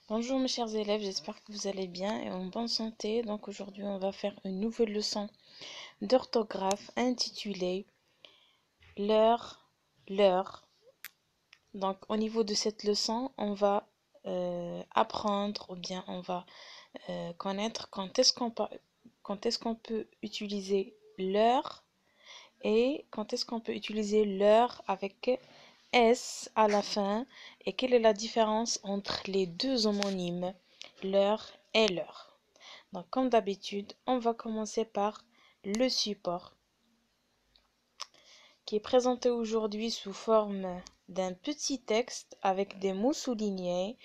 Bonjour mes chers élèves, j'espère que vous allez bien et en bonne santé. Donc aujourd'hui on va faire une nouvelle leçon d'orthographe intitulée l'heure. Donc au niveau de cette leçon, on va apprendre ou bien on va connaître quand est-ce qu'on peut utiliser l'heure et quand est-ce qu'on peut utiliser l'heure avec S à la fin et quelle est la différence entre les deux homonymes, l'heure et l'heure. Donc, comme d'habitude, on va commencer par le support qui est présenté aujourd'hui sous forme d'un petit texte avec des mots soulignés.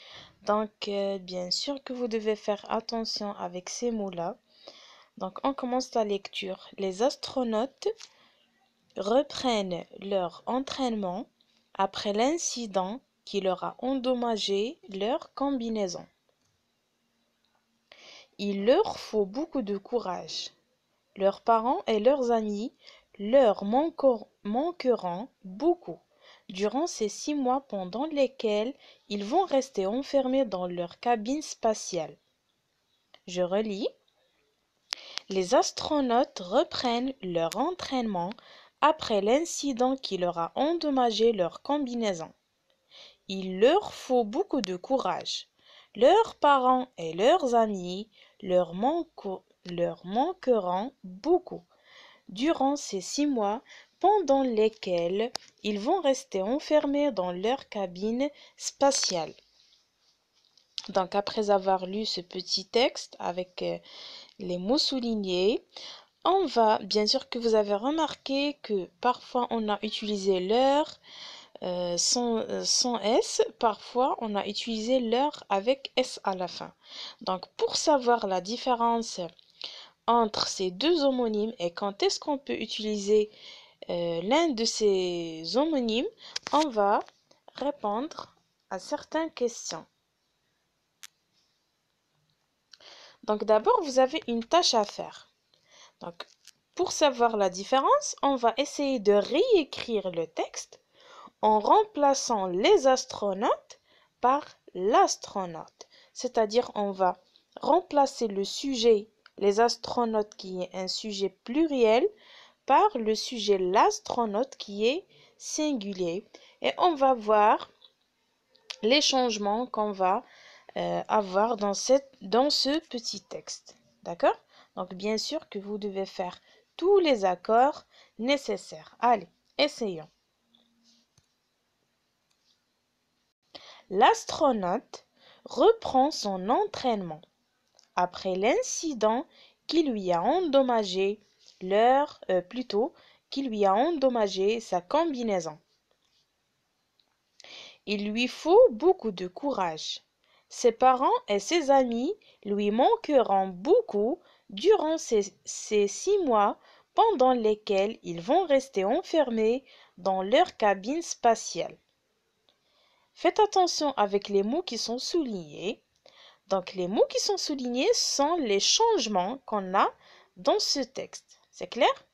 Donc, bien sûr que vous devez faire attention avec ces mots-là. Donc, on commence la lecture. Les astronautes reprennent leur entraînement après l'incident qui leur a endommagé leur combinaison. Il leur faut beaucoup de courage. Leurs parents et leurs amis leur manqueront beaucoup durant ces 6 mois pendant lesquels ils vont rester enfermés dans leur cabine spatiale. Je relis. Les astronautes reprennent leur entraînement après l'incident qui leur a endommagé leur combinaison. Il leur faut beaucoup de courage. Leurs parents et leurs amis leur manqueront beaucoup durant ces 6 mois pendant lesquels ils vont rester enfermés dans leur cabine spatiale. Donc après avoir lu ce petit texte avec les mots soulignés, on va, bien sûr que vous avez remarqué que parfois on a utilisé l'heure sans S, parfois on a utilisé l'heure avec S à la fin. Donc pour savoir la différence entre ces deux homonymes et quand est-ce qu'on peut utiliser l'un de ces homonymes, on va répondre à certaines questions. Donc d'abord, vous avez une tâche à faire. Donc pour savoir la différence, on va essayer de réécrire le texte en remplaçant les astronautes par l'astronaute. C'est-à-dire on va remplacer le sujet les astronautes qui est un sujet pluriel par le sujet l'astronaute qui est singulier et on va voir les changements qu'on va avoir dans ce petit texte. D'accord? Donc bien sûr que vous devez faire tous les accords nécessaires. Allez, essayons. L'astronaute reprend son entraînement après l'incident qui lui a endommagé qui lui a endommagé sa combinaison. Il lui faut beaucoup de courage. Ses parents et ses amis lui manqueront beaucoup durant ces 6 mois pendant lesquels ils vont rester enfermés dans leur cabine spatiale. Faites attention avec les mots qui sont soulignés. Donc les mots qui sont soulignés sont les changements qu'on a dans ce texte. C'est clair?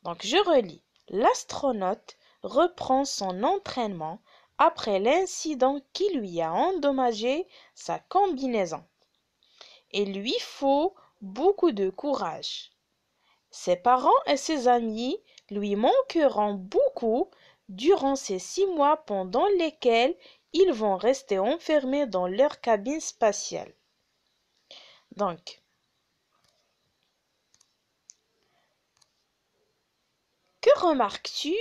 Donc je relis. L'astronaute reprend son entraînement après l'incident qui lui a endommagé sa combinaison. Il lui faut beaucoup de courage. Ses parents et ses amis lui manqueront beaucoup durant ces 6 mois pendant lesquels ils vont rester enfermés dans leur cabine spatiale. Donc, que remarques-tu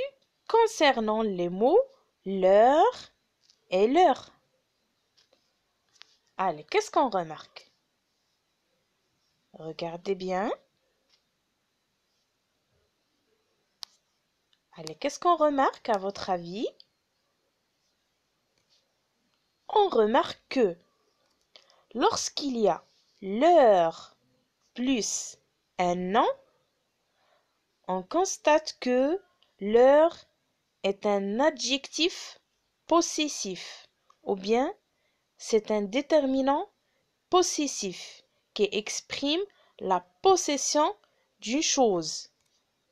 concernant les mots l'heure et l'heure? Allez, qu'est-ce qu'on remarque? Regardez bien. Allez, qu'est-ce qu'on remarque à votre avis? On remarque que lorsqu'il y a l'heure plus un nom, on constate que l'heure est un adjectif possessif ou bien c'est un déterminant possessif qui exprime la possession d'une chose.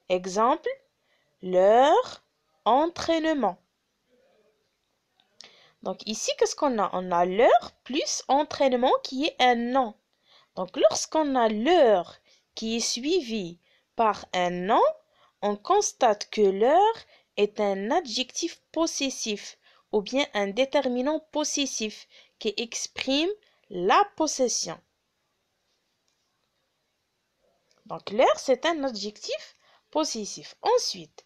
Exemple, leur entraînement. Donc ici, qu'est-ce qu'on a? On a l'heure plus entraînement qui est un nom. Donc lorsqu'on a l'heure qui est suivie par un nom, on constate que l'heure est un adjectif possessif ou bien un déterminant possessif qui exprime la possession. Donc l'heure, c'est un adjectif possessif. Ensuite,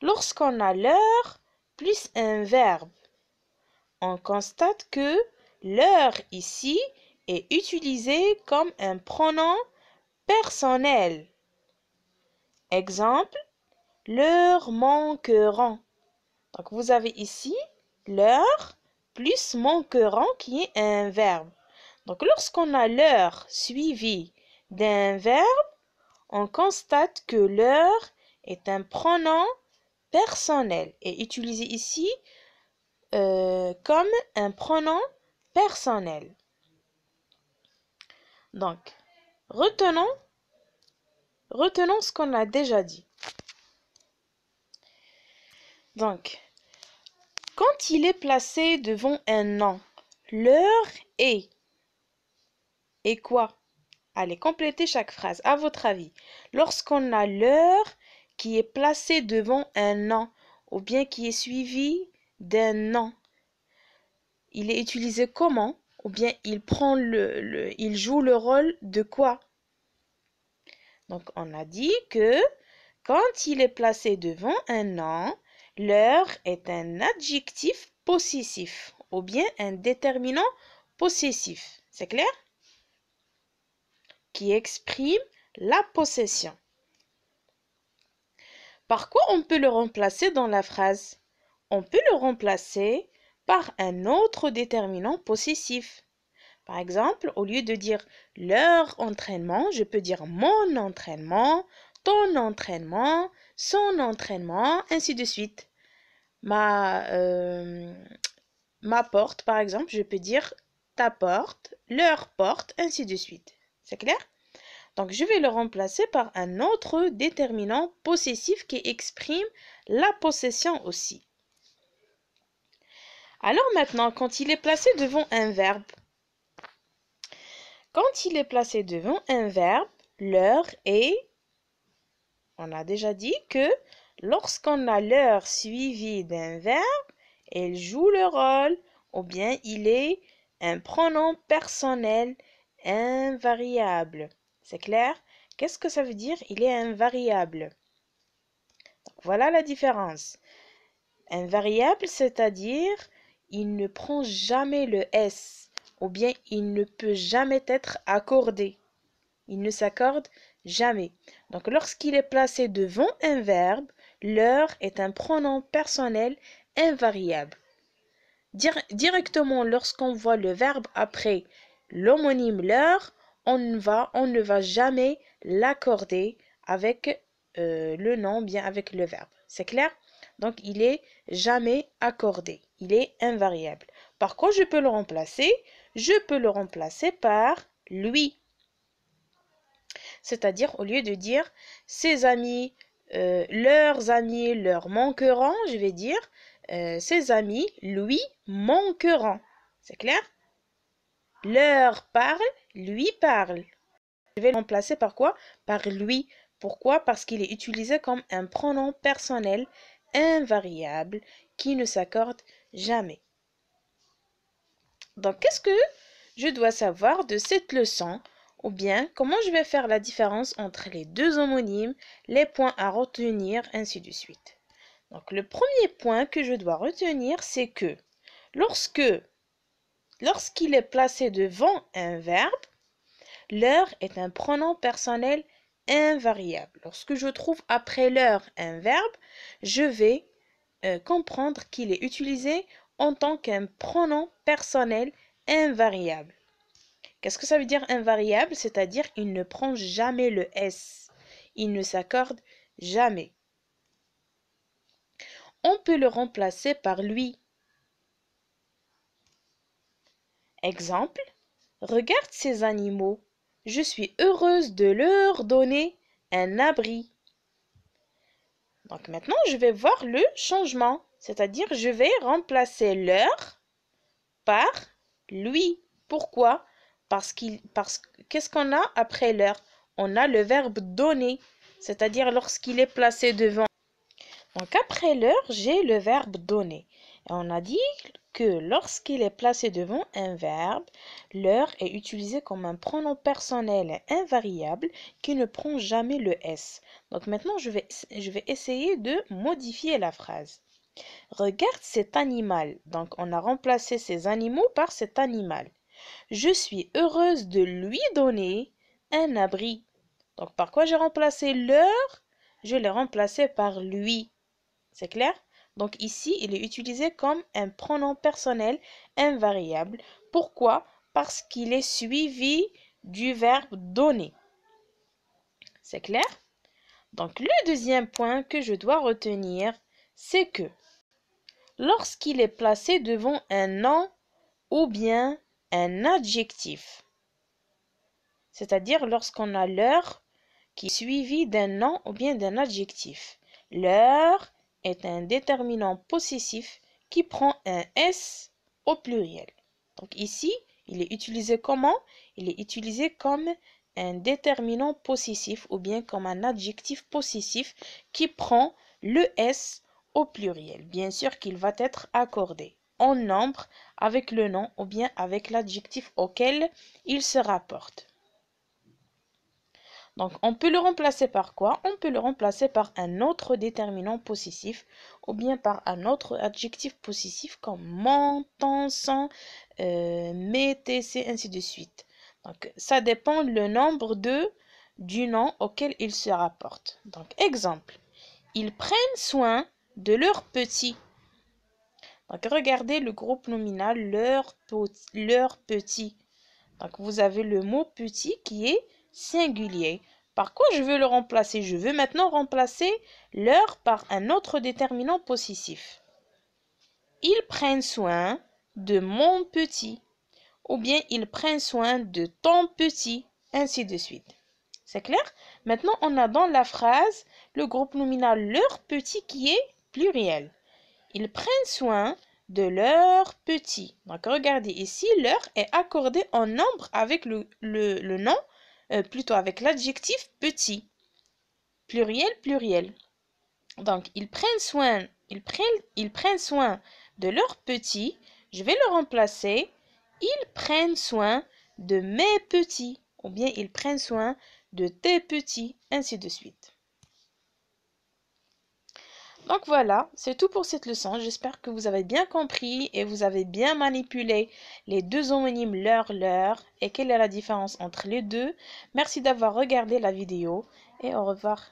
lorsqu'on a l'heure plus un verbe, on constate que l'heure ici est utilisée comme un pronom personnel. Exemple, l'heure manqueront. Donc vous avez ici l'heure plus manqueront qui est un verbe. Donc lorsqu'on a l'heure suivie d'un verbe, on constate que l'heure est un pronom personnel et utilisé ici comme un pronom personnel. Donc, retenons ce qu'on a déjà dit. Donc, quand il est placé devant un nom, l'heure est. Et quoi? Allez, complétez chaque phrase, à votre avis. Lorsqu'on a l'heure qui est placée devant un nom, ou bien qui est suivi d'un nom, il est utilisé comment? Ou bien il joue le rôle de quoi? Donc, on a dit que quand il est placé devant un nom, l'heure est un adjectif possessif ou bien un déterminant possessif. C'est clair? Qui exprime la possession. Par quoi on peut le remplacer dans la phrase? On peut le remplacer par un autre déterminant possessif. Par exemple, au lieu de dire leur entraînement, je peux dire mon entraînement, ton entraînement, son entraînement, ainsi de suite. Ma porte, par exemple, je peux dire ta porte, leur porte, ainsi de suite. C'est clair? Donc, je vais le remplacer par un autre déterminant possessif qui exprime la possession aussi. Alors maintenant, quand il est placé devant un verbe, l'heure est, on a déjà dit que lorsqu'on a l'heure suivie d'un verbe, elle joue le rôle ou bien il est un pronom personnel invariable. C'est clair? Qu'est-ce que ça veut dire? Il est invariable. Voilà la différence. Invariable, c'est-à-dire il ne prend jamais le S ou bien il ne peut jamais être accordé. Il ne s'accorde jamais. Donc lorsqu'il est placé devant un verbe, l'heure est un pronom personnel invariable. Directement lorsqu'on voit le verbe après l'homonyme l'heure, on ne va jamais l'accorder avec le nom, bien avec le verbe. C'est clair? Donc, il est jamais accordé. Il est invariable. Par quoi je peux le remplacer? Je peux le remplacer par lui. C'est-à-dire, au lieu de dire ses amis, leurs amis leur manqueront, je vais dire ses amis lui manqueront. C'est clair? Leur parle, lui parle. Je vais le remplacer par quoi? Par lui. Pourquoi? Parce qu'il est utilisé comme un pronom personnel invariable qui ne s'accorde jamais. Donc, qu'est-ce que je dois savoir de cette leçon? Ou bien, comment je vais faire la différence entre les deux homonymes, les points à retenir, ainsi de suite. Donc, le premier point que je dois retenir, c'est que lorsqu'il est placé devant un verbe, l'heure est un pronom personnel invariable. Lorsque je trouve après l'heure un verbe, je vais comprendre qu'il est utilisé en tant qu'un pronom personnel invariable. Qu'est-ce que ça veut dire invariable? C'est-à-dire il ne prend jamais le S. Il ne s'accorde jamais. On peut le remplacer par lui. Exemple, regarde ces animaux. Je suis heureuse de leur donner un abri. Donc maintenant, je vais voir le changement. C'est-à-dire, je vais remplacer leur par lui. Pourquoi? Qu'est-ce qu'on a après leur? On a le verbe donner, c'est-à-dire lorsqu'il est placé devant. Donc après leur, j'ai le verbe donner. Et on a dit que lorsqu'il est placé devant un verbe, leur est utilisé comme un pronom personnel invariable qui ne prend jamais le S. Donc maintenant, je vais essayer de modifier la phrase. Regarde cet animal. Donc on a remplacé ces animaux par cet animal. Je suis heureuse de lui donner un abri. Donc par quoi j'ai remplacé leur? Je l'ai remplacé par lui. C'est clair? Donc ici, il est utilisé comme un pronom personnel invariable. Pourquoi? Parce qu'il est suivi du verbe donner. C'est clair? Donc le deuxième point que je dois retenir, c'est que lorsqu'il est placé devant un nom ou bien un adjectif, c'est-à-dire lorsqu'on a leur qui est suivi d'un nom ou bien d'un adjectif, leur est un déterminant possessif qui prend un S au pluriel. Donc ici, il est utilisé comment? Il est utilisé comme un déterminant possessif ou bien comme un adjectif possessif qui prend le S au pluriel. Bien sûr qu'il va être accordé en nombre avec le nom ou bien avec l'adjectif auquel il se rapporte. Donc, on peut le remplacer par quoi? On peut le remplacer par un autre déterminant possessif ou bien par un autre adjectif possessif comme mon, ton, son, mes, tes, ainsi de suite. Donc, ça dépend le nombre du nom auquel il se rapporte. Donc, exemple, ils prennent soin de leurs petits. Donc, regardez le groupe nominal leurs petits. Donc, vous avez le mot petit qui est singulier. Par quoi je veux le remplacer? Je veux maintenant remplacer leur par un autre déterminant possessif. Ils prennent soin de mon petit. Ou bien ils prennent soin de ton petit. Ainsi de suite. C'est clair? Maintenant, on a dans la phrase le groupe nominal leur petit qui est pluriel. Ils prennent soin de leur petit. Donc, regardez ici, leur est accordé en nombre avec le nom, plutôt avec l'adjectif petit. Pluriel, pluriel. Donc, ils prennent soin de leur petit. Je vais le remplacer. Ils prennent soin de mes petits. Ou bien, ils prennent soin de tes petits, ainsi de suite. Donc voilà, c'est tout pour cette leçon. J'espère que vous avez bien compris et vous avez bien manipulé les deux homonymes leur et quelle est la différence entre les deux. Merci d'avoir regardé la vidéo et au revoir.